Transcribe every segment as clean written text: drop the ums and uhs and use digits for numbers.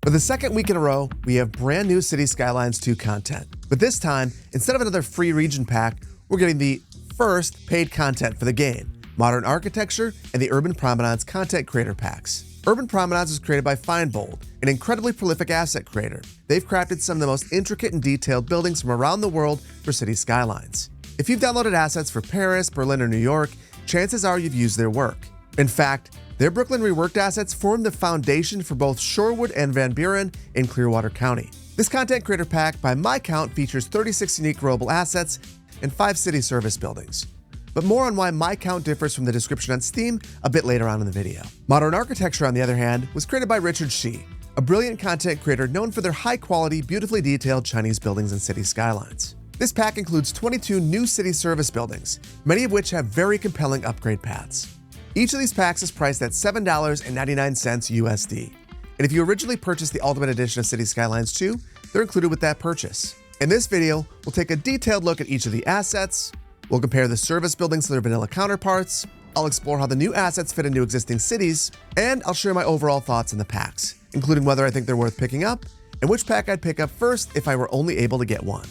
For the second week in a row, we have brand new Cities Skylines 2 content. But this time, instead of another free region pack, we're getting the first paid content for the game, Modern Architecture and the Urban Promenades content creator packs. Urban Promenades was created by Feinbold, an incredibly prolific asset creator. They've crafted some of the most intricate and detailed buildings from around the world for Cities Skylines. If you've downloaded assets for Paris, Berlin, or New York, chances are you've used their work. In fact, their Brooklyn reworked assets form the foundation for both Shorewood and Van Buren in Clearwater County. This content creator pack, by my count, features 36 unique growable assets and 5 city service buildings. But more on why my count differs from the description on Steam a bit later on in the video. Modern Architecture, on the other hand, was created by Richard Shi, a brilliant content creator known for their high-quality, beautifully detailed Chinese buildings and city skylines. This pack includes 22 new city service buildings, many of which have very compelling upgrade paths. Each of these packs is priced at $7.99 USD. And if you originally purchased the Ultimate Edition of Cities Skylines 2, they're included with that purchase. In this video, we'll take a detailed look at each of the assets, we'll compare the service buildings to their vanilla counterparts, I'll explore how the new assets fit into existing cities, and I'll share my overall thoughts on the packs, including whether I think they're worth picking up, and which pack I'd pick up first if I were only able to get one.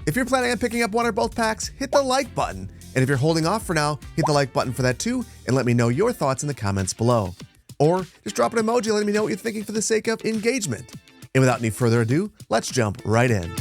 If you're planning on picking up one or both packs, hit the like button. And if you're holding off for now, hit the like button for that too, and let me know your thoughts in the comments below. Or just drop an emoji letting me know what you're thinking for the sake of engagement. And without any further ado, let's jump right in.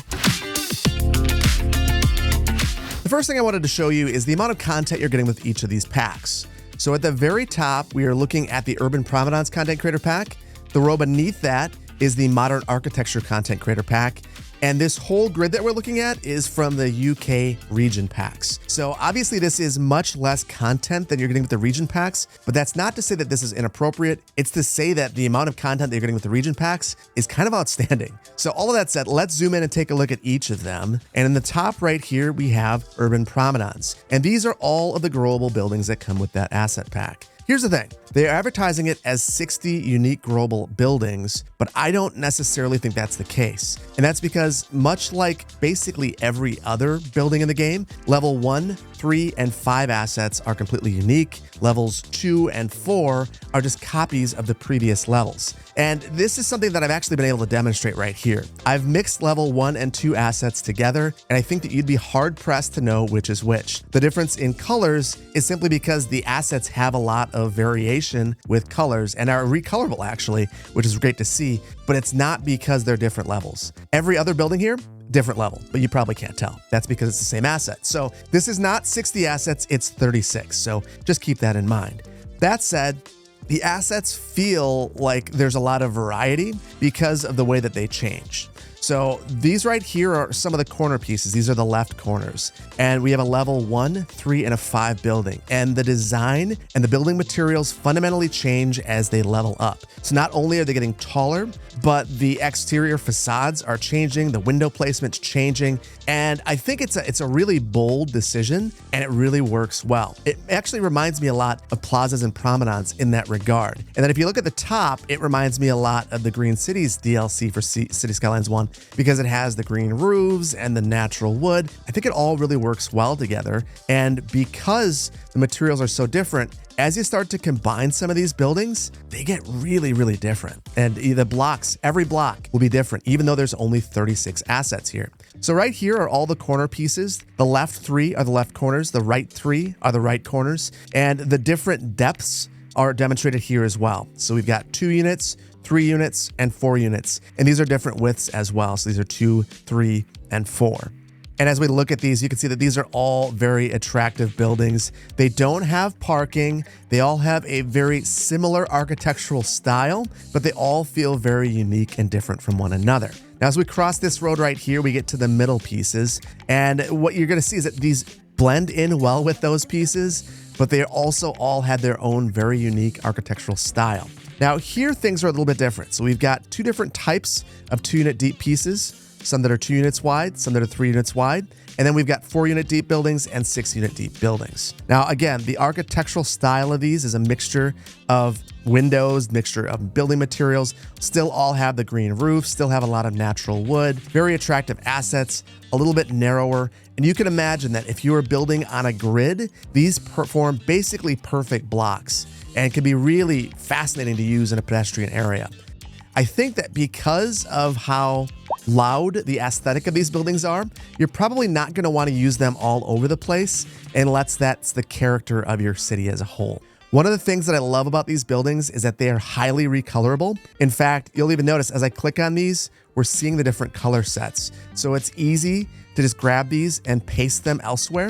The first thing I wanted to show you is the amount of content you're getting with each of these packs. So at the very top, we are looking at the Urban Promenades Content Creator Pack. The row beneath that is the Modern Architecture Content Creator Pack. And this whole grid that we're looking at is from the UK region packs. So obviously this is much less content than you're getting with the region packs, but that's not to say that this is inappropriate. It's to say that the amount of content that you're getting with the region packs is kind of outstanding. So all of that said, let's zoom in and take a look at each of them. And in the top right here, we have Urban Promenades. And these are all of the growable buildings that come with that asset pack. Here's the thing, they're advertising it as 60 unique growable buildings, but I don't necessarily think that's the case. And that's because much like basically every other building in the game, level 1, 3, and 5 assets are completely unique. Levels 2 and 4 are just copies of the previous levels. And this is something that I've actually been able to demonstrate right here. I've mixed level 1 and 2 assets together, and I think that you'd be hard-pressed to know which is which. The difference in colors is simply because the assets have a lot of variation with colors and are recolorable actually, which is great to see, but it's not because they're different levels. Every other building here, different level, but you probably can't tell. That's because it's the same asset. So this is not 60 assets, it's 36. So just keep that in mind. That said, the assets feel like there's a lot of variety because of the way that they change. So these right here are some of the corner pieces. These are the left corners. And we have a level 1, 3, and a 5 building. And the design and the building materials fundamentally change as they level up. So not only are they getting taller, but the exterior facades are changing, the window placement's changing. And I think it's a really bold decision, and it really works well. It actually reminds me a lot of plazas and promenades in that regard. And then if you look at the top, it reminds me a lot of the Green Cities DLC for Cities Skylines 1, because it has the green roofs and the natural wood. I think it all really works well together. And because the materials are so different, as you start to combine some of these buildings, they get really, really different. And the blocks, every block will be different, even though there's only 36 assets here. So right here are all the corner pieces. The left 3 are the left corners. The right 3 are the right corners. And the different depths are demonstrated here as well. So we've got 2 units, 3 units, and 4 units. And these are different widths as well. So these are 2, 3, and 4. And as we look at these, you can see that these are all very attractive buildings. They don't have parking. They all have a very similar architectural style, but they all feel very unique and different from one another. Now, as we cross this road right here, we get to the middle pieces. And what you're going to see is that these blend in well with those pieces, but they also all have their own very unique architectural style. Now, here things are a little bit different. So we've got 2 different types of 2-unit deep pieces. Some that are 2 units wide, some that are 3 units wide. And then we've got 4-unit deep buildings and 6-unit deep buildings. Now, again, the architectural style of these is a mixture of windows, mixture of building materials, still all have the green roof, still have a lot of natural wood, very attractive assets, a little bit narrower. And you can imagine that if you were building on a grid, these form basically perfect blocks and can be really fascinating to use in a pedestrian area. I think that because of how loud the aesthetic of these buildings are, you're probably not going to want to use them all over the place unless that's the character of your city as a whole. One of the things that I love about these buildings is that they are highly recolorable. In fact, you'll even notice as I click on these, we're seeing the different color sets. So it's easy to just grab these and paste them elsewhere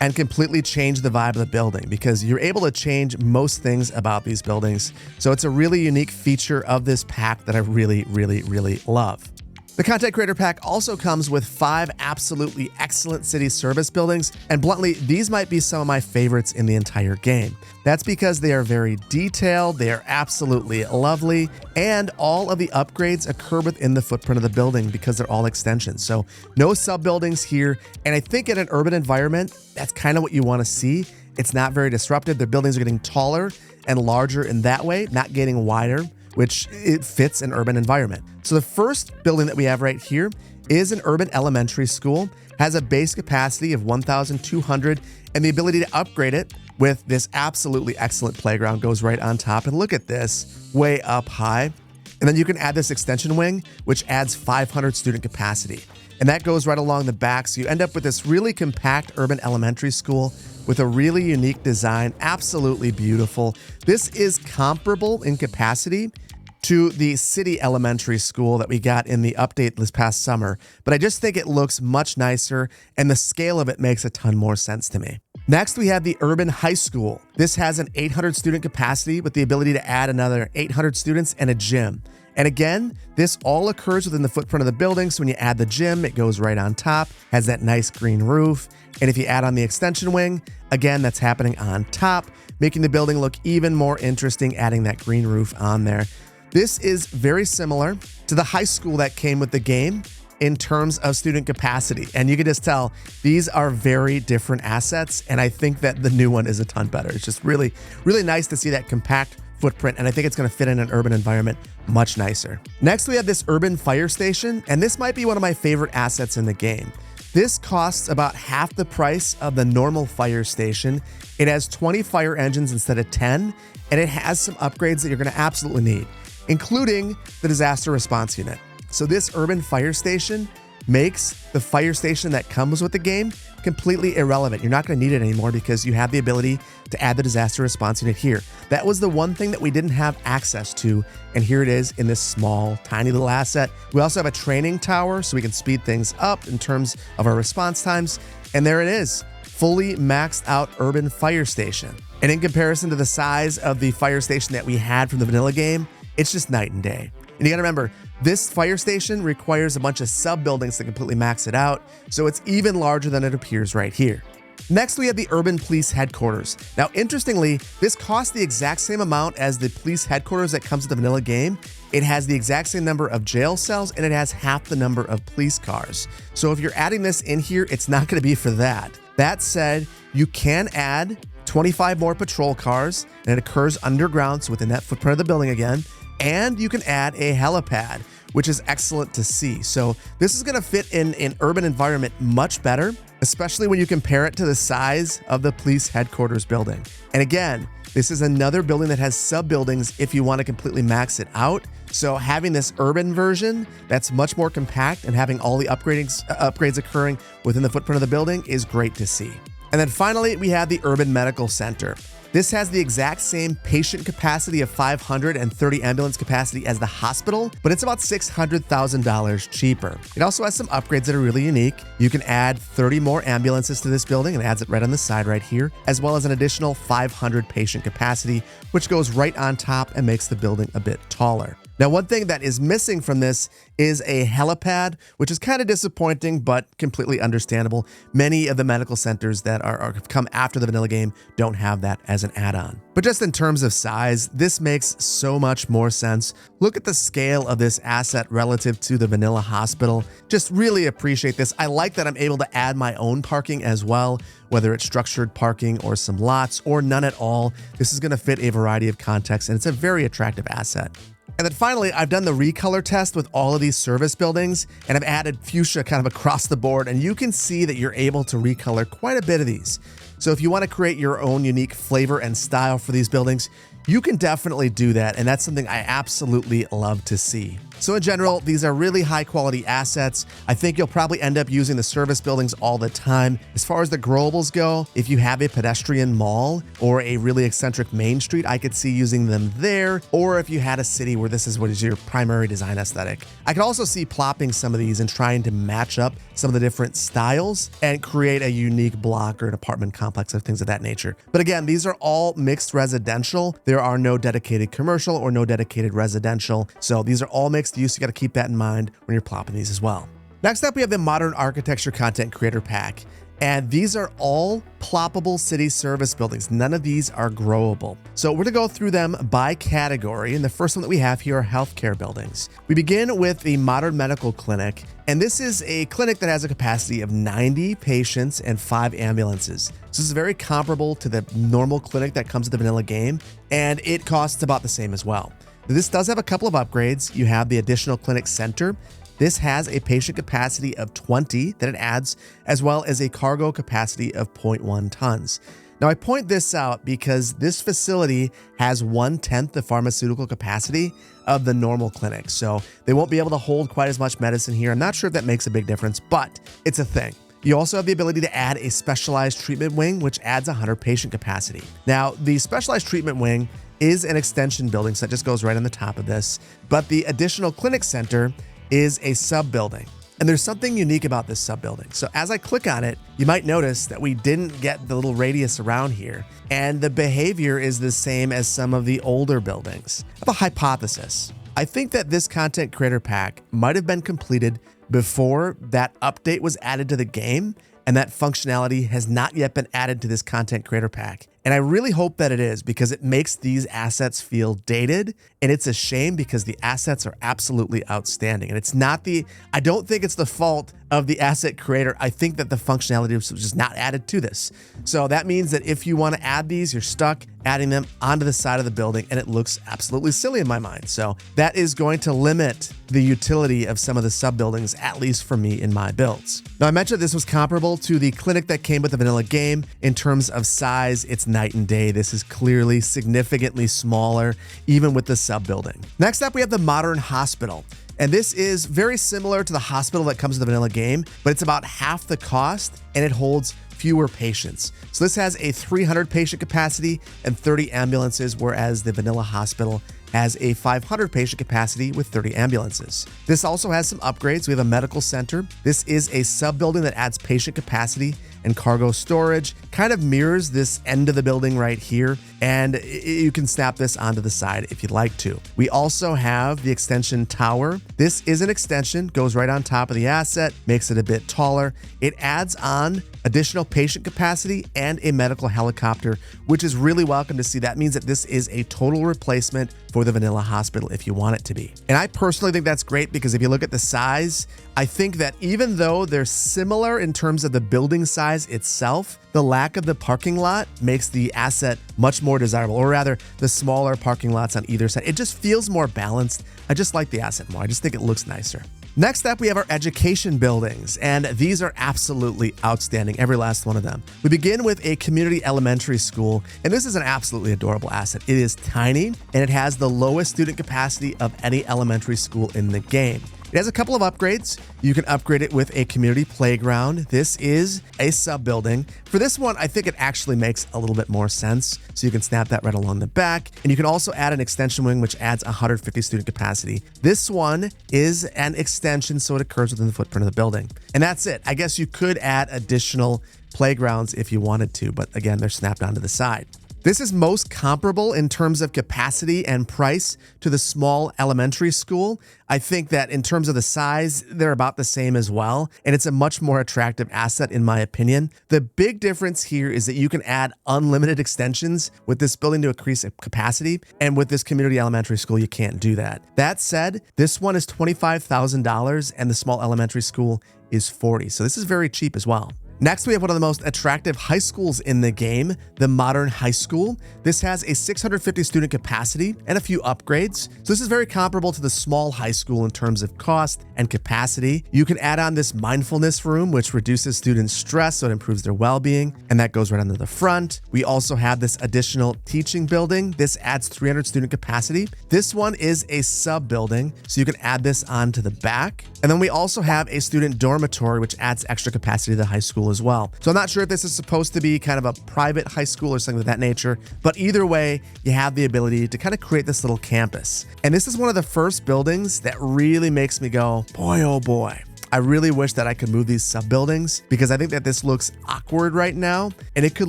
and completely change the vibe of the building because you're able to change most things about these buildings. So it's a really unique feature of this pack that I really, really, really love. The Content Creator Pack also comes with 5 absolutely excellent city service buildings, and bluntly, these might be some of my favorites in the entire game. That's because they are very detailed, they are absolutely lovely, and all of the upgrades occur within the footprint of the building because they're all extensions. So no sub-buildings here, and I think in an urban environment, that's kind of what you want to see. It's not very disruptive. The buildings are getting taller and larger in that way, not getting wider, which it fits an urban environment. So the first building that we have right here is an urban elementary school, has a base capacity of 1,200 and the ability to upgrade it with this absolutely excellent playground goes right on top. And look at this, way up high. And then you can add this extension wing, which adds 500 student capacity. And that goes right along the back. So you end up with this really compact urban elementary school with a really unique design, absolutely beautiful. This is comparable in capacity to the city elementary school that we got in the update this past summer, but I just think it looks much nicer and the scale of it makes a ton more sense to me. Next, we have the urban high school. This has an 800 student capacity with the ability to add another 800 students and a gym. And again, this all occurs within the footprint of the building. So when you add the gym, it goes right on top, has that nice green roof. And if you add on the extension wing, again, that's happening on top, making the building look even more interesting, adding that green roof on there. This is very similar to the high school that came with the game in terms of student capacity. And you can just tell these are very different assets. And I think that the new one is a ton better. It's just really, really nice to see that compact footprint. And I think it's going to fit in an urban environment much nicer. Next, we have this urban fire station. And this might be one of my favorite assets in the game. This costs about half the price of the normal fire station. It has 20 fire engines instead of 10. And it has some upgrades that you're going to absolutely need, including the disaster response unit. So this urban fire station makes the fire station that comes with the game completely irrelevant. You're not going to need it anymore because you have the ability to add the disaster response unit here. That was the one thing that we didn't have access to, and here it is in this small, tiny little asset. We also have a training tower so we can speed things up in terms of our response times, and there it is, fully maxed out urban fire station. And in comparison to the size of the fire station that we had from the vanilla game, it's just night and day. And you gotta remember, this fire station requires a bunch of sub buildings to completely max it out, so it's even larger than it appears right here. Next, we have the urban police headquarters. Now, interestingly, this costs the exact same amount as the police headquarters that comes with the vanilla game. It has the exact same number of jail cells and it has half the number of police cars. So if you're adding this in here, it's not gonna be for that. That said, you can add 25 more patrol cars, and it occurs underground, so within that footprint of the building again. And you can add a helipad, which is excellent to see. So this is going to fit in an urban environment much better, especially when you compare it to the size of the police headquarters building. And again, this is another building that has sub-buildings if you want to completely max it out. So having this urban version that's much more compact and having all the upgrades occurring within the footprint of the building is great to see. And then finally, we have the urban medical center. This has the exact same patient capacity of 500 and 30 ambulance capacity as the hospital, but it's about $600,000 cheaper. It also has some upgrades that are really unique. You can add 30 more ambulances to this building and adds it right on the side right here, as well as an additional 500 patient capacity, which goes right on top and makes the building a bit taller. Now, one thing that is missing from this is a helipad, which is kind of disappointing, but completely understandable. Many of the medical centers that are come after the vanilla game don't have that as an add-on. But just in terms of size, this makes so much more sense. Look at the scale of this asset relative to the vanilla hospital. Just really appreciate this. I like that I'm able to add my own parking as well, whether it's structured parking or some lots or none at all. This is going to fit a variety of contexts, and it's a very attractive asset. And then finally, I've done the recolor test with all of these service buildings, and I've added fuchsia kind of across the board, and you can see that you're able to recolor quite a bit of these. So if you want to create your own unique flavor and style for these buildings, you can definitely do that, and that's something I absolutely love to see. So in general, these are really high quality assets. I think you'll probably end up using the service buildings all the time. As far as the growables go, if you have a pedestrian mall or a really eccentric main street, I could see using them there. Or if you had a city where this is what is your primary design aesthetic. I could also see plopping some of these and trying to match up some of the different styles and create a unique block or an apartment complex or things of that nature. But again, these are all mixed residential. There are no dedicated commercial or no dedicated residential. So these are all mixed use. You got to keep that in mind when you're plopping these as well. Next up, we have the Modern Architecture Content Creator Pack. And these are all ploppable city service buildings. None of these are growable. So we're gonna go through them by category. And the first one that we have here are healthcare buildings. We begin with the Modern Medical Clinic. And this is a clinic that has a capacity of 90 patients and 5 ambulances. So this is very comparable to the normal clinic that comes with the vanilla game. And it costs about the same as well. This does have a couple of upgrades. You have the additional clinic center. This has a patient capacity of 20 that it adds, as well as a cargo capacity of 0.1 tons. Now, I point this out because this facility has 1/10 the pharmaceutical capacity of the normal clinic. So they won't be able to hold quite as much medicine here. I'm not sure if that makes a big difference, but it's a thing. You also have the ability to add a specialized treatment wing, which adds 100 patient capacity. Now, the specialized treatment wing is an extension building, so that just goes right on the top of this. But the additional clinic center is a sub-building. And there's something unique about this sub-building. So as I click on it, you might notice that we didn't get the little radius around here. And the behavior is the same as some of the older buildings. I have a hypothesis. I think that this content creator pack might have been completed before that update was added to the game, and that functionality has not yet been added to this content creator pack. And I really hope that it is, because it makes these assets feel dated, and it's a shame because the assets are absolutely outstanding. And it's not I don't think it's the fault of the asset creator. I think that the functionality was just not added to this. So that means that if you want to add these, you're stuck adding them onto the side of the building, and it looks absolutely silly in my mind. So that is going to limit the utility of some of the sub buildings, at least for me in my builds. Now, I mentioned this was comparable to the clinic that came with the vanilla game. In terms of size, it's night and day. This is clearly significantly smaller, even with the sub building. Next up, we have the Modern Hospital. And this is very similar to the hospital that comes with the vanilla game, but it's about half the cost, and it holds fewer patients. So this has a 300 patient capacity and 30 ambulances, whereas the vanilla hospital has a 500 patient capacity with 30 ambulances. This also has some upgrades. We have a medical center. This is a sub-building that adds patient capacity and cargo storage, kind of mirrors this end of the building right here, and you can snap this onto the side if you'd like to. We also have the extension tower. This is an extension, goes right on top of the asset, makes it a bit taller. It adds on additional patient capacity and a medical helicopter, which is really welcome to see. That means that this is a total replacement for the vanilla hospital if you want it to be. And I personally think that's great, because if you look at the size, I think that even though they're similar in terms of the building size itself, the lack of the parking lot makes the asset much more desirable, or rather the smaller parking lots on either side. It just feels more balanced. I just like the asset more. I just think it looks nicer. Next up, we have our education buildings, and these are absolutely outstanding, every last one of them. We begin with a community elementary school, and this is an absolutely adorable asset. It is tiny, and it has the lowest student capacity of any elementary school in the game. It has a couple of upgrades. You can upgrade it with a community playground. This is a sub-building. For this one, I think it actually makes a little bit more sense. So you can snap that right along the back. And you can also add an extension wing, which adds 150 student capacity. This one is an extension, so it occurs within the footprint of the building. And that's it. I guess you could add additional playgrounds if you wanted to, but again, they're snapped onto the side. This is most comparable in terms of capacity and price to the small elementary school. I think that in terms of the size, they're about the same as well, and it's a much more attractive asset in my opinion. The big difference here is that you can add unlimited extensions with this building to increase capacity, and with this community elementary school, you can't do that. That said, this one is $25,000 and the small elementary school is $40,000, so this is very cheap as well. Next, we have one of the most attractive high schools in the game, the Modern High School. This has a 650 student capacity and a few upgrades. So this is very comparable to the small high school in terms of cost and capacity. You can add on this mindfulness room, which reduces students' stress, so it improves their well-being, and that goes right onto the front. We also have this additional teaching building. This adds 300 student capacity. This one is a sub-building, so you can add this onto the back. And then we also have a student dormitory, which adds extra capacity to the high school as well. So I'm not sure if this is supposed to be kind of a private high school or something of that nature, but either way, you have the ability to kind of create this little campus. And this is one of the first buildings that really makes me go, boy, oh boy. I really wish that I could move these sub-buildings because I think that this looks awkward right now, and it could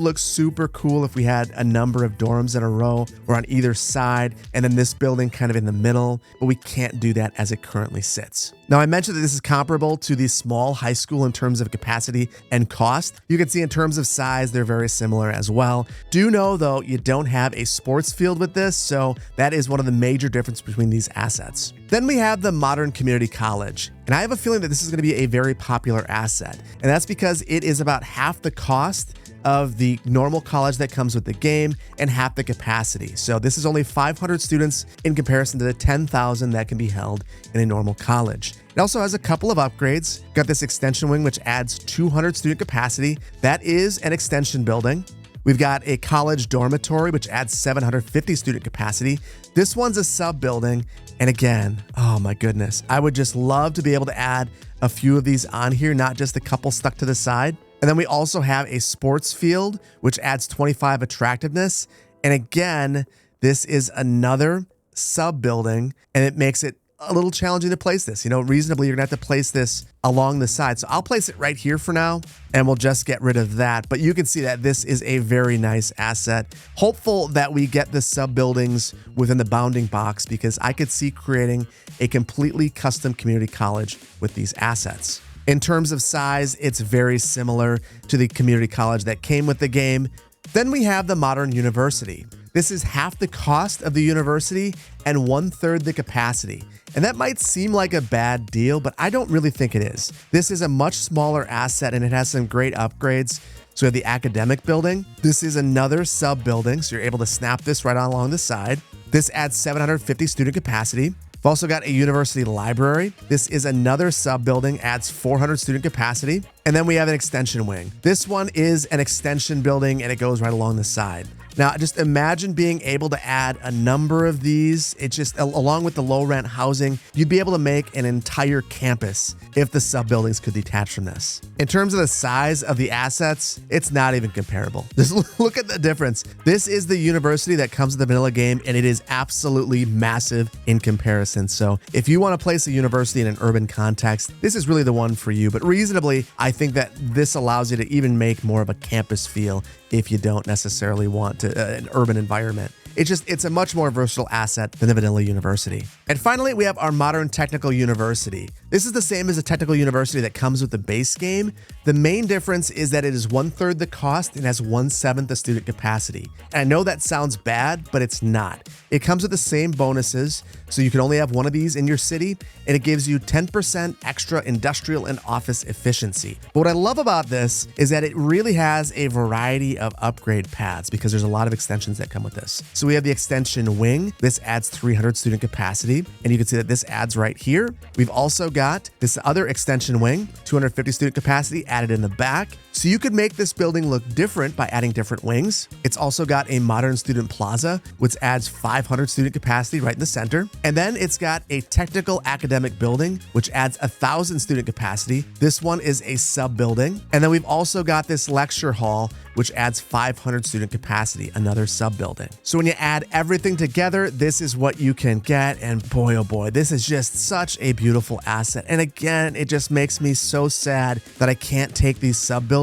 look super cool if we had a number of dorms in a row or on either side, and then this building kind of in the middle, but we can't do that as it currently sits. Now, I mentioned that this is comparable to the small high school in terms of capacity and cost. You can see in terms of size, they're very similar as well. Do know, though, you don't have a sports field with this, so that is one of the major differences between these assets. Then we have the Modern Community College, and I have a feeling that this is going to be a very popular asset, and that's because it is about half the cost of the normal college that comes with the game and half the capacity. So this is only 500 students in comparison to the 10,000 that can be held in a normal college. It also has a couple of upgrades. Got this extension wing, which adds 200 student capacity. That is an extension building. We've got a college dormitory, which adds 750 student capacity. This one's a sub-building. And again, oh my goodness, I would just love to be able to add a few of these on here, not just a couple stuck to the side. And then we also have a sports field, which adds 25 attractiveness. And again, this is another sub-building, and it makes it a little challenging to place this. Reasonably, you're gonna have to place this along the side. So I'll place it right here for now, and we'll just get rid of that. But you can see that this is a very nice asset. Hopeful that we get the sub-buildings within the bounding box, because I could see creating a completely custom community college with these assets. In terms of size, it's very similar to the community college that came with the game. Then we have the Modern University. This is half the cost of the university and 1/3 the capacity. And that might seem like a bad deal, but I don't really think it is. This is a much smaller asset, and it has some great upgrades. So we have the academic building. This is another sub-building, so you're able to snap this right along the side. This adds 750 student capacity. We've also got a university library. This is another sub-building, adds 400 student capacity. And then we have an extension wing. This one is an extension building, and it goes right along the side. Now, just imagine being able to add a number of these. It's just, along with the low rent housing, you'd be able to make an entire campus if the sub-buildings could detach from this. In terms of the size of the assets, it's not even comparable. Just look at the difference. This is the university that comes with the vanilla game, and it is absolutely massive in comparison. So if you want to place a university in an urban context, this is really the one for you. But reasonably, I think that this allows you to even make more of a campus feel if you don't necessarily want an urban environment. It's a much more versatile asset than the vanilla university. And finally, we have our Modern Technical University. This is the same as a technical university that comes with the base game. The main difference is that it is 1/3 the cost and has 1/7 the student capacity. And I know that sounds bad, but it's not. It comes with the same bonuses, so you can only have one of these in your city, and it gives you 10% extra industrial and office efficiency. But what I love about this is that it really has a variety of upgrade paths, because there's a lot of extensions that come with this. So we have the extension wing. This adds 300 student capacity, and you can see that this adds right here. We've also got this other extension wing, 250 student capacity added in the back. So you could make this building look different by adding different wings. It's also got a modern student plaza, which adds 500 student capacity right in the center. And then it's got a technical academic building, which adds 1,000 student capacity. This one is a sub building. And then we've also got this lecture hall, which adds 500 student capacity, another sub building. So when you add everything together, this is what you can get. And boy, oh boy, this is just such a beautiful asset. And again, it just makes me so sad that I can't take these sub buildings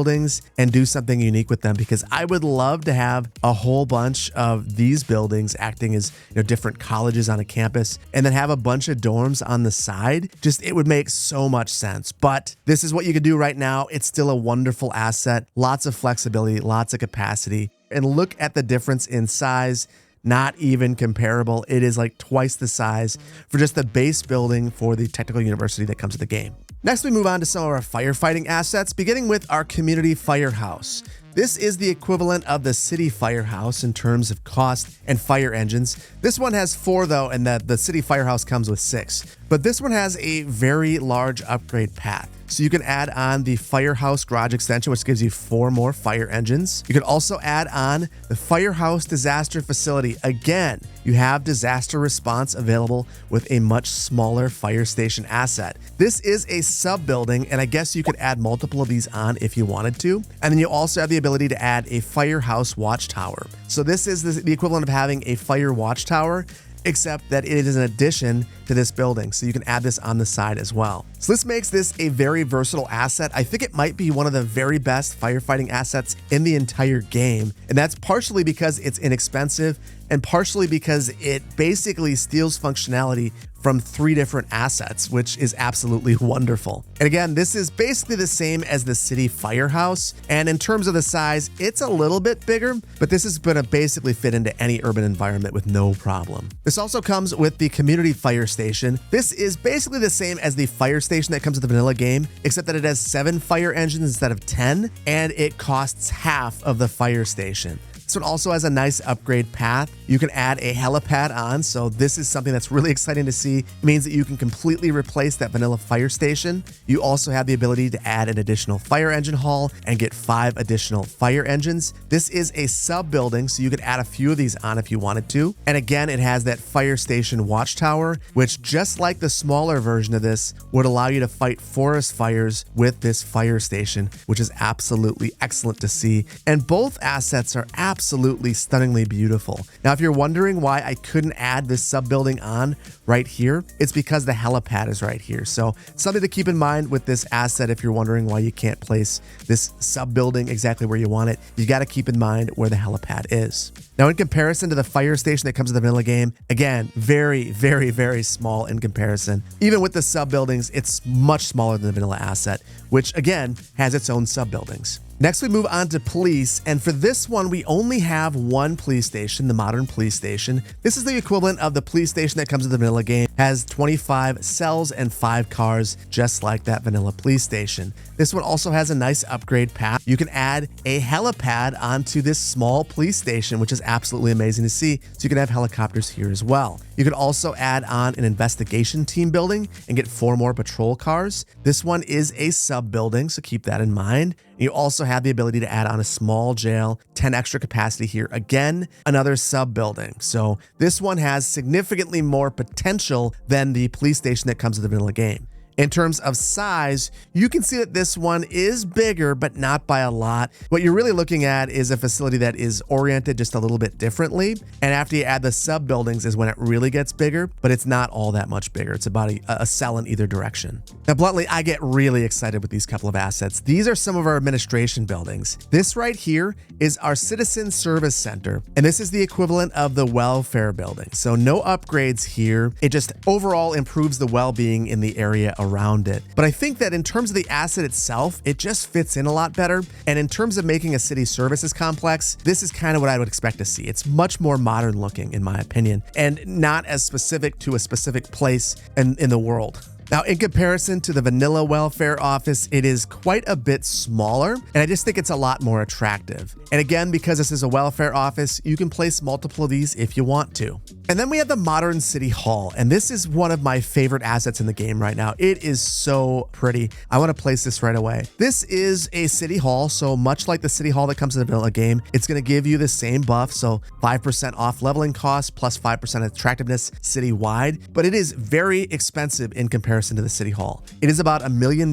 and do something unique with them, because I would love to have a whole bunch of these buildings acting as different colleges on a campus, and then have a bunch of dorms on the side. Just, it would make so much sense. But this is what you can do right now. It's still a wonderful asset, lots of flexibility, lots of capacity, and look at the difference in size. Not even comparable. It is like twice the size for just the base building for the technical university that comes with the game. Next, we move on to some of our firefighting assets, beginning with our community firehouse. This is the equivalent of the city firehouse in terms of cost and fire engines. This one has 4 though, and the city firehouse comes with 6. But this one has a very large upgrade path. So you can add on the firehouse garage extension, which gives you 4 more fire engines. You can also add on the firehouse disaster facility. Again, you have disaster response available with a much smaller fire station asset. This is a sub building, and I guess you could add multiple of these on if you wanted to. And then you also have the ability to add a firehouse watchtower. So this is the equivalent of having a fire watchtower, except that it is an addition to this building, so you can add this on the side as well. So this makes this a very versatile asset. I think it might be one of the very best firefighting assets in the entire game, and that's partially because it's inexpensive and partially because it basically steals functionality from 3 different assets, which is absolutely wonderful. And again, this is basically the same as the city firehouse. And in terms of the size, it's a little bit bigger, but this is going to basically fit into any urban environment with no problem. This also comes with the community fire station. This is basically the same as the fire station that comes with the vanilla game, except that it has 7 fire engines instead of 10, and it costs half of the fire station. This one also has a nice upgrade path. You can add a helipad on, so this is something that's really exciting to see. It means that you can completely replace that vanilla fire station. You also have the ability to add an additional fire engine hall and get 5 additional fire engines. This is a sub building, so you could add a few of these on if you wanted to. And again, it has that fire station watchtower, which just like the smaller version of this, would allow you to fight forest fires with this fire station, which is absolutely excellent to see. And both assets are absolutely stunningly beautiful. Now, if you're wondering why I couldn't add this sub building on right here, it's because the helipad is right here. So something to keep in mind with this asset, if you're wondering why you can't place this sub building exactly where you want it, you got to keep in mind where the helipad is. Now, in comparison to the fire station that comes with the vanilla game, again, very, very, very small in comparison. Even with the sub buildings, it's much smaller than the vanilla asset, which again has its own sub buildings. Next, we move on to police, and for this one, we only have 1 police station, the modern police station. This is the equivalent of the police station that comes with the vanilla game. It has 25 cells and 5 cars, just like that vanilla police station. This one also has a nice upgrade path. You can add a helipad onto this small police station, which is absolutely amazing to see. So you can have helicopters here as well. You can also add on an investigation team building and get 4 more patrol cars. This one is a sub building, so keep that in mind. You also have the ability to add on a small jail, 10 extra capacity here. Again, another sub building. So this one has significantly more potential than the police station that comes with the vanilla game. In terms of size, you can see that this one is bigger, but not by a lot. What you're really looking at is a facility that is oriented just a little bit differently. And after you add the sub buildings is when it really gets bigger, but it's not all that much bigger. It's about a cell in either direction. Now, bluntly, I get really excited with these couple of assets. These are some of our administration buildings. This right here is our Citizen Service Center, and this is the equivalent of the welfare building. So no upgrades here. It just overall improves the well-being in the area around it. But I think that in terms of the asset itself, it just fits in a lot better. And in terms of making a city services complex, this is kind of what I would expect to see. It's much more modern looking, in my opinion, and not as specific to a specific place in the world. Now, in comparison to the vanilla welfare office, it is quite a bit smaller, and I just think it's a lot more attractive. And again, because this is a welfare office, you can place multiple of these if you want to. And then we have the modern city hall, and this is one of my favorite assets in the game right now. It is so pretty. I want to place this right away. This is a city hall, so much like the city hall that comes in the vanilla game, it's going to give you the same buff, so 5% off leveling costs plus 5% attractiveness citywide, but it is very expensive in comparison to the city hall. It is about $1 million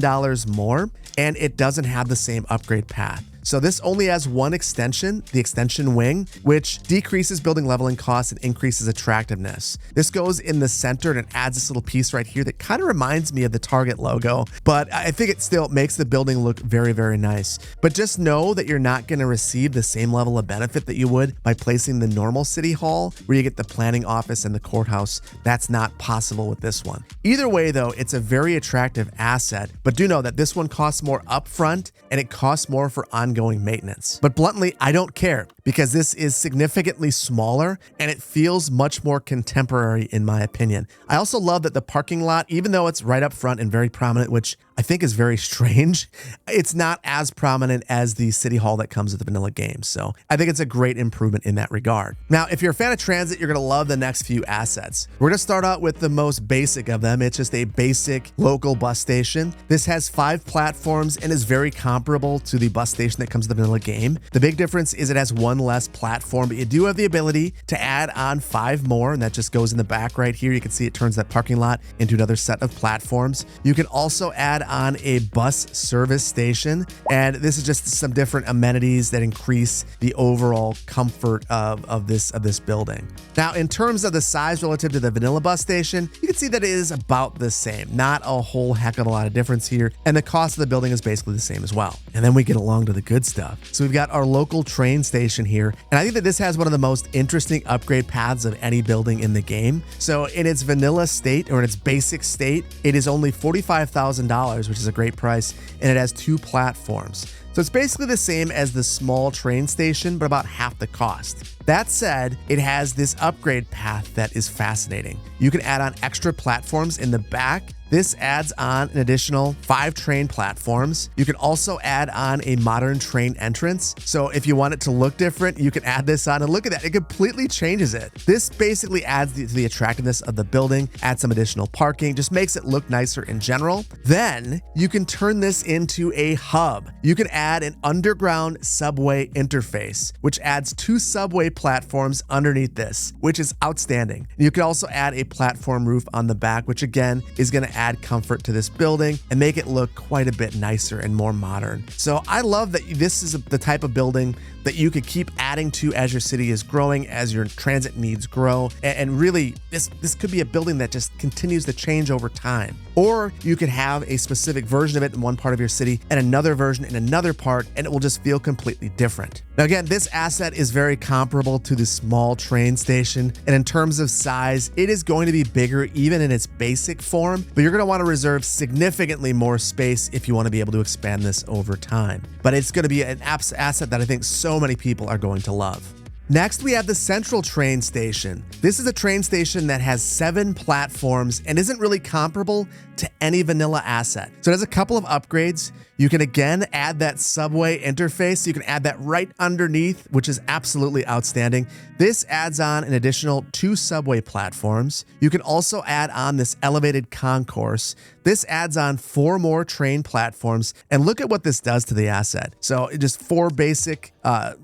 more, and it doesn't have the same upgrade path. So this only has 1 extension, the extension wing, which decreases building leveling costs and increases attractiveness. This goes in the center and it adds this little piece right here that kind of reminds me of the Target logo, but I think it still makes the building look very, very nice. But just know that you're not going to receive the same level of benefit that you would by placing the normal city hall where you get the planning office and the courthouse. That's not possible with this one. Either way though, it's a very attractive asset, but do know that this one costs more upfront and it costs more for ongoing ongoing maintenance. But bluntly, I don't care because this is significantly smaller and it feels much more contemporary in my opinion. I also love that the parking lot, even though it's right up front and very prominent, which I think is very strange, it's not as prominent as the City Hall that comes with the vanilla game. So I think it's a great improvement in that regard. Now, if you're a fan of transit, you're going to love the next few assets. We're going to start out with the most basic of them. It's just a basic local bus station. This has 5 platforms and is very comparable to the bus station that comes with the vanilla game. The big difference is it has 1 less platform, but you do have the ability to add on 5 more, and that just goes in the back right here. You can see it turns that parking lot into another set of platforms. You can also add on a bus service station, and this is just some different amenities that increase the overall comfort of this building. Now, in terms of the size relative to the vanilla bus station, you can see that it is about the same. Not a whole heck of a lot of difference here, and the cost of the building is basically the same as well. And then we get along to the good stuff. So we've got our local train station here, and I think that this has one of the most interesting upgrade paths of any building in the game. So in its vanilla state, or in its basic state, it is only $45,000, which is a great price, and it has 2 platforms. So it's basically the same as the small train station, but about half the cost. That said, it has this upgrade path that is fascinating. You can add on extra platforms in the back. This adds on an additional 5 train platforms. You can also add on a modern train entrance. So if you want it to look different, you can add this on, and look at that, it completely changes it. This basically adds to the attractiveness of the building, adds some additional parking, just makes it look nicer in general. Then you can turn this into a hub. You can add an underground subway interface, which adds 2 subway platforms underneath this, which is outstanding. You can also add a platform roof on the back, which again is going to add comfort to this building and make it look quite a bit nicer and more modern. So I love that this is the type of building that you could keep adding to as your city is growing, as your transit needs grow. And really, this could be a building that just continues to change over time. Or you could have a specific version of it in one part of your city and another version in another part, and it will just feel completely different. Now again, this asset is very comparable to the small train station, and in terms of size, it is going to be bigger even in its basic form, but you're going to want to reserve significantly more space if you want to be able to expand this over time. But it's going to be an asset that I think so many people are going to love. Next, we have the Central Train Station. This is a train station that has 7 platforms and isn't really comparable to any vanilla asset. So it has a couple of upgrades. You can again add that subway interface. You can add that right underneath, which is absolutely outstanding. This adds on an additional 2 subway platforms. You can also add on this elevated concourse. This adds on 4 more train platforms, and look at what this does to the asset. So just 4 basic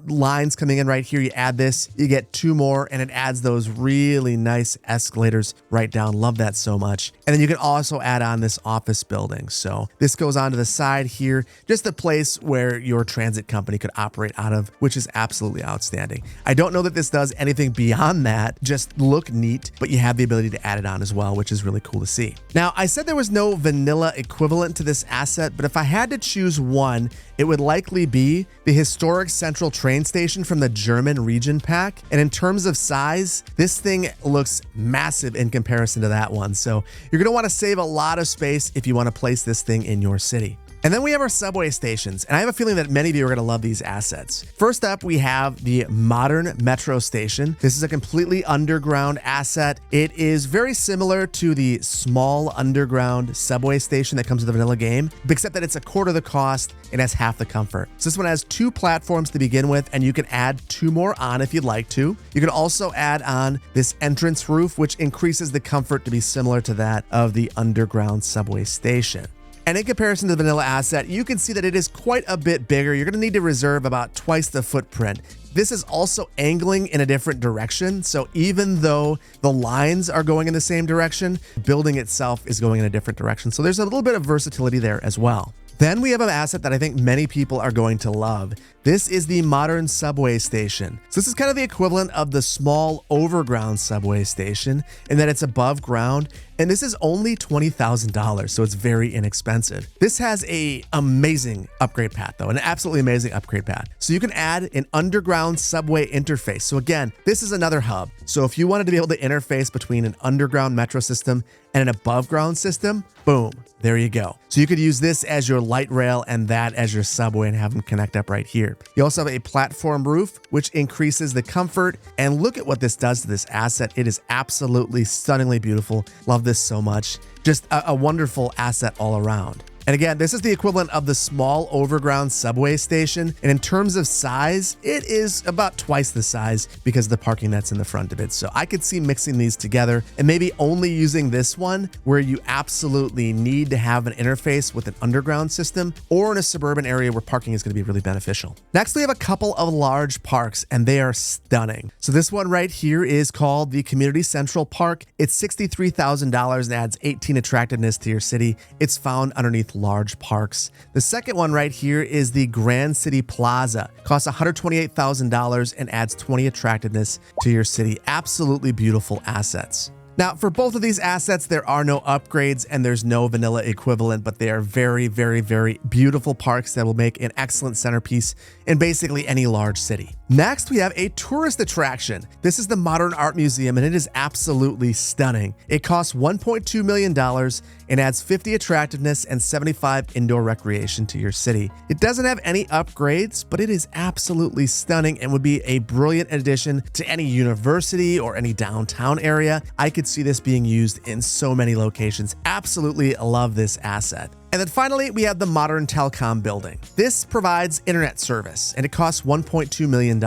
lines coming in right here. You add this, you get 2 more, and it adds those really nice escalators right down. Love that so much. And then you can also add on this office building. So this goes on to the side here, just a place where your transit company could operate out of, which is absolutely outstanding. I don't know that this does anything beyond that, just look neat, but you have the ability to add it on as well, which is really cool to see. Now, I said there was no vanilla equivalent to this asset, but if I had to choose one, it would likely be the historic Central Train Station from the German region pack. And in terms of size, this thing looks massive in comparison to that one. So you're going to want to save a lot of space if you want to place this thing in your city. And then we have our subway stations, and I have a feeling that many of you are going to love these assets. First up, we have the modern metro station. This is a completely underground asset. It is very similar to the small underground subway station that comes with the vanilla game, except that it's a quarter the cost and has half the comfort. So this one has 2 platforms to begin with, and you can add 2 more on if you'd like to. You can also add on this entrance roof, which increases the comfort to be similar to that of the underground subway station. And in comparison to the vanilla asset, you can see that it is quite a bit bigger. You're going to need to reserve about twice the footprint. This is also angling in a different direction. So even though the lines are going in the same direction, the building itself is going in a different direction. So there's a little bit of versatility there as well. Then we have an asset that I think many people are going to love. This is the modern subway station. So this is kind of the equivalent of the small overground subway station in that it's above ground, and this is only $20,000, so it's very inexpensive. This has an amazing upgrade path though, an absolutely amazing upgrade path. So you can add an underground subway interface. So again, this is another hub. So if you wanted to be able to interface between an underground metro system and an above ground system, boom, there you go. So you could use this as your light rail and that as your subway and have them connect up right here. You also have a platform roof, which increases the comfort. And look at what this does to this asset. It is absolutely stunningly beautiful. Love this so much. Just a wonderful asset all around. And again, this is the equivalent of the small overground subway station. And in terms of size, it is about twice the size because of the parking that's in the front of it. So I could see mixing these together and maybe only using this one where you absolutely need to have an interface with an underground system or in a suburban area where parking is going to be really beneficial. Next, we have a couple of large parks and they are stunning. So this one right here is called the Community Central Park. It's $63,000 and adds 18 attractiveness to your city. It's found underneath large parks. The second one right here is the Grand City Plaza. Costs $128,000 and adds 20 attractiveness to your city. Absolutely beautiful assets. Now, for both of these assets, there are no upgrades and there's no vanilla equivalent, but they are very, very, very beautiful parks that will make an excellent centerpiece in basically any large city. Next, we have a tourist attraction. This is the Modern Art Museum, and it is absolutely stunning. It costs $1.2 million and adds 50 attractiveness and 75 indoor recreation to your city. It doesn't have any upgrades, but it is absolutely stunning and would be a brilliant addition to any university or any downtown area. I could see this being used in so many locations. Absolutely love this asset. And then finally, we have the Modern Telecom Building. This provides internet service and it costs $1.2 million.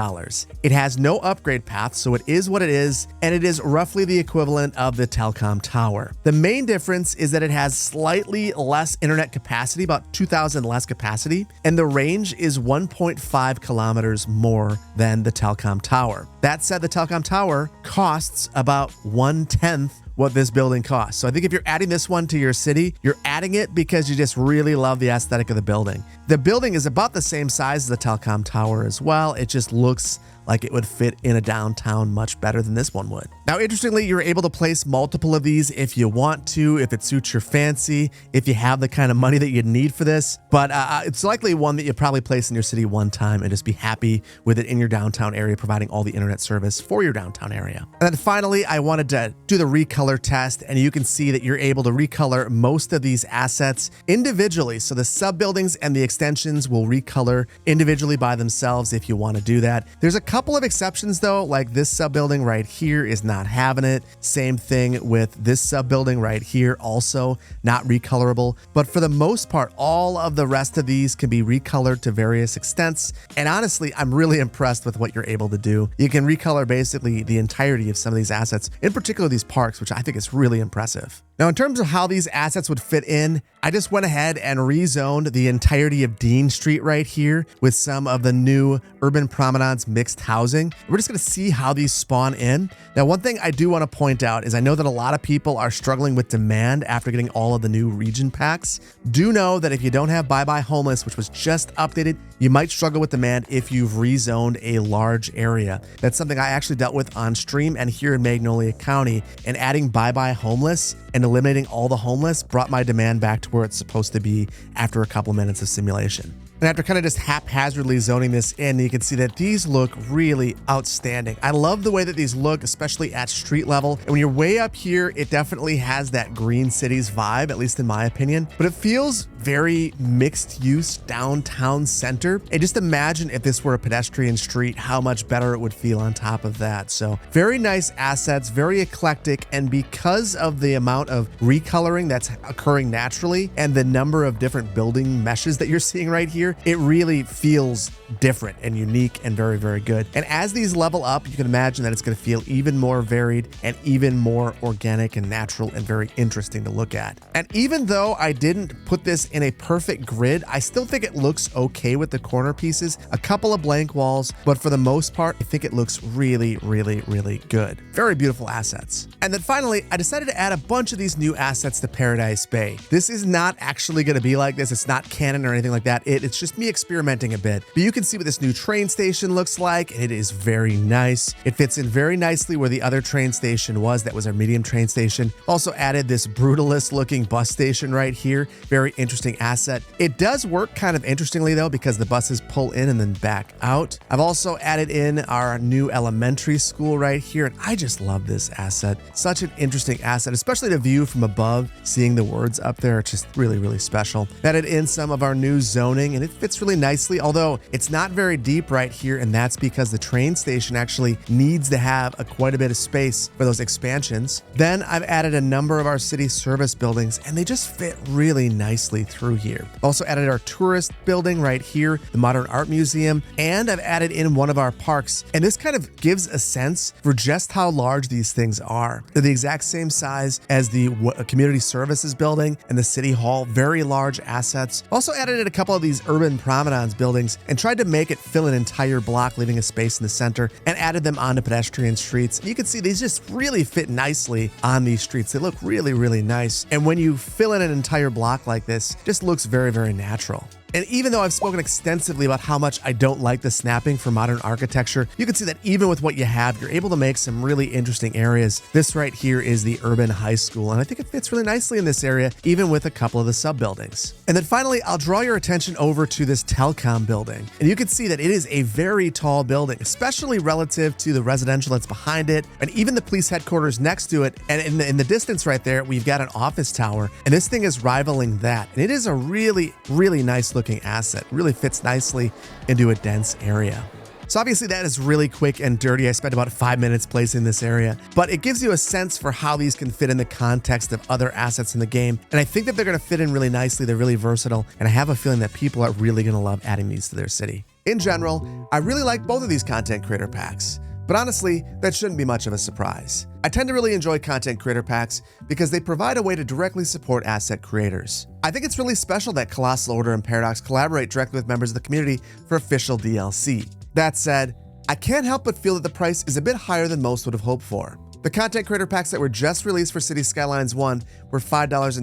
It has no upgrade path, so it is what it is, and it is roughly the equivalent of the telecom tower. The main difference is that it has slightly less internet capacity, about 2,000 less capacity, and the range is 1.5 kilometers more than the telecom tower. That said, the telecom tower costs about 1/10 what this building costs. So I think if you're adding this one to your city, you're adding it because you just really love the aesthetic of the building. The building is about the same size as the telecom tower as well. It just looks like it would fit in a downtown much better than this one would. Now, interestingly, you're able to place multiple of these if you want to, if it suits your fancy, if you have the kind of money that you'd need for this. But it's likely one that you'll probably place in your city one time and just be happy with it in your downtown area, providing all the internet service for your downtown area. And then finally, I wanted to do the Recolor Test, and you can see that you're able to recolor most of these assets individually. So the sub-buildings and the extensions will recolor individually by themselves if you want to do that. There's a couple of exceptions though, like this sub-building right here is not having it. Same thing with this sub-building right here, also not recolorable. But for the most part, all of the rest of these can be recolored to various extents. And honestly, I'm really impressed with what you're able to do. You can recolor basically the entirety of some of these assets, in particular these parks, which I think is really impressive. Now, in terms of how these assets would fit in, I just went ahead and rezoned the entirety of Dean Street right here with some of the new Urban Promenades mixed housing. We're just going to see how these spawn in. Now, one thing I do want to point out is I know that a lot of people are struggling with demand after getting all of the new region packs. Do know that if you don't have Bye Bye Homeless, which was just updated, you might struggle with demand if you've rezoned a large area. That's something I actually dealt with on stream and here in Magnolia County, and adding Bye Bye Homeless and eliminating all the homeless brought my demand back to where it's supposed to be after a couple minutes of simulation. And after kind of just haphazardly zoning this in, you can see that these look really outstanding. I love the way that these look, especially at street level. And when you're way up here, it definitely has that Green Cities vibe, at least in my opinion. But it feels very mixed use downtown center. And just imagine if this were a pedestrian street, how much better it would feel on top of that. So very nice assets, very eclectic. And because of the amount of recoloring that's occurring naturally and the number of different building meshes that you're seeing right here, it really feels different and unique and very, very good. And as these level up, you can imagine that it's going to feel even more varied and even more organic and natural and very interesting to look at. And even though I didn't put this in a perfect grid, I still think it looks okay with the corner pieces, a couple of blank walls, but for the most part, I think it looks really, really, really good. Very beautiful assets. And then finally, I decided to add a bunch of these new assets to Paradise Bay. This is not actually going to be like this. It's not canon or anything like that. It's just me experimenting a bit. But you can see what this new train station looks like. It is very nice. It fits in very nicely where the other train station was. That was our medium train station. Also added this brutalist looking bus station right here. Very interesting asset. It does work kind of interestingly though, because the buses pull in and then back out. I've also added in our new elementary school right here, and I just love this asset. Such an interesting asset, especially the view from above, seeing the words up there. It's just really, really special. Added in some of our new zoning, and it fits really nicely, although it's not very deep right here, and that's because the train station actually needs to have quite a bit of space for those expansions. Then I've added a number of our city service buildings, and they just fit really nicely through here. Also added our tourist building right here, the Modern Art Museum, and I've added in one of our parks. And this kind of gives a sense for just how large these things are. They're the exact same size as the community services building and the city hall, very large assets. Also added in a couple of these urban promenades buildings and tried to make it fill an entire block, leaving a space in the center, and added them onto pedestrian streets. You can see these just really fit nicely on these streets. They look really, really nice. And when you fill in an entire block like this, it just looks very, very natural. And even though I've spoken extensively about how much I don't like the snapping for modern architecture, you can see that even with what you have, you're able to make some really interesting areas. This right here is the urban high school, and I think it fits really nicely in this area, even with a couple of the sub-buildings. And then finally, I'll draw your attention over to this telecom building. And you can see that it is a very tall building, especially relative to the residential that's behind it, and even the police headquarters next to it. And in the distance right there, we've got an office tower, and this thing is rivaling that. And it is a really, really nice looking asset. Really fits nicely into a dense area. So obviously that is really quick and dirty. I spent about 5 minutes placing this area, but it gives you a sense for how these can fit in the context of other assets in the game. And I think that they're going to fit in really nicely. They're really versatile, and I have a feeling that people are really going to love adding these to their city. In general, I really like both of these content creator packs. But honestly, that shouldn't be much of a surprise. I tend to really enjoy content creator packs because they provide a way to directly support asset creators. I think it's really special that Colossal Order and Paradox collaborate directly with members of the community for official DLC. That said, I can't help but feel that the price is a bit higher than most would have hoped for. The content creator packs that were just released for Cities Skylines 1 were $5.99,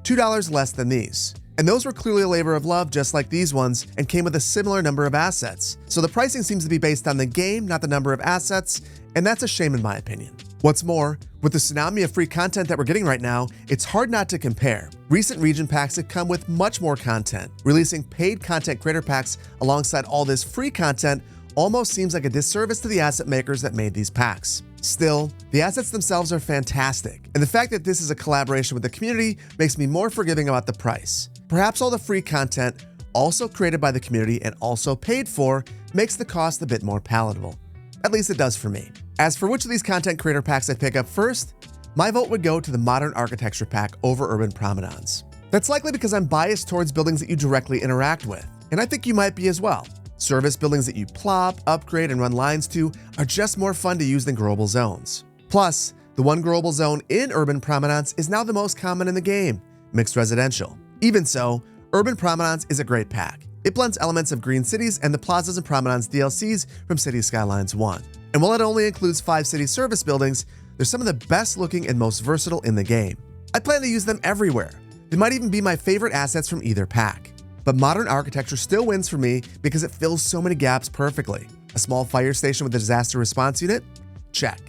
$2 less than these. And those were clearly a labor of love, just like these ones, and came with a similar number of assets. So the pricing seems to be based on the game, not the number of assets, and that's a shame in my opinion. What's more, with the tsunami of free content that we're getting right now, it's hard not to compare. Recent region packs have come with much more content. Releasing paid content creator packs alongside all this free content almost seems like a disservice to the asset makers that made these packs. Still, the assets themselves are fantastic, and the fact that this is a collaboration with the community makes me more forgiving about the price. Perhaps all the free content, also created by the community and also paid for, makes the cost a bit more palatable. At least it does for me. As for which of these content creator packs I pick up first, my vote would go to the Modern Architecture pack over Urban Promenades. That's likely because I'm biased towards buildings that you directly interact with, and I think you might be as well. Service buildings that you plop, upgrade, and run lines to are just more fun to use than growable zones. Plus, the one growable zone in Urban Promenades is now the most common in the game, mixed residential. Even so, Urban Promenades is a great pack. It blends elements of Green Cities and the Plazas and Promenades DLCs from Cities Skylines 1. And while it only includes 5 city service buildings, they're some of the best looking and most versatile in the game. I plan to use them everywhere. They might even be my favorite assets from either pack. But Modern Architecture still wins for me because it fills so many gaps perfectly. A small fire station with a disaster response unit? Check.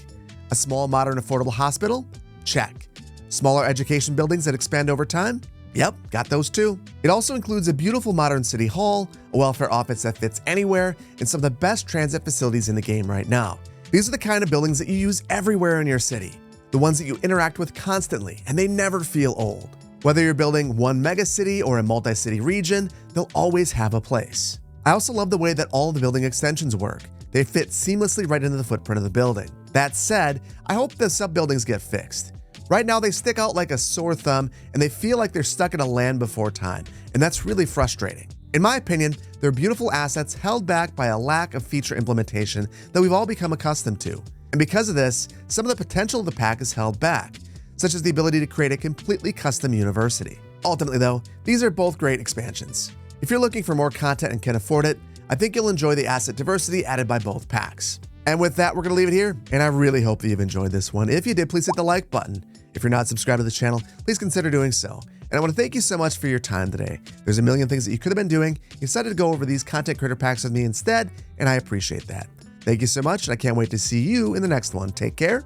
A small modern affordable hospital? Check. Smaller education buildings that expand over time? Yep, got those too. It also includes a beautiful modern city hall, a welfare office that fits anywhere, and some of the best transit facilities in the game right now. These are the kind of buildings that you use everywhere in your city. The ones that you interact with constantly, and they never feel old. Whether you're building one megacity or a multi-city region, they'll always have a place. I also love the way that all the building extensions work. They fit seamlessly right into the footprint of the building. That said, I hope the sub-buildings get fixed. Right now, they stick out like a sore thumb, and they feel like they're stuck in a land before time, and that's really frustrating. In my opinion, they're beautiful assets held back by a lack of feature implementation that we've all become accustomed to. And because of this, some of the potential of the pack is held back, such as the ability to create a completely custom university. Ultimately though, these are both great expansions. If you're looking for more content and can afford it, I think you'll enjoy the asset diversity added by both packs. And with that, we're going to leave it here, and I really hope that you've enjoyed this one. If you did, please hit the like button. If you're not subscribed to the channel, please consider doing so. And I want to thank you so much for your time today. There's a million things that you could have been doing. You decided to go over these content creator packs with me instead, and I appreciate that. Thank you so much, and I can't wait to see you in the next one. Take care.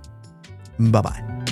Bye-bye.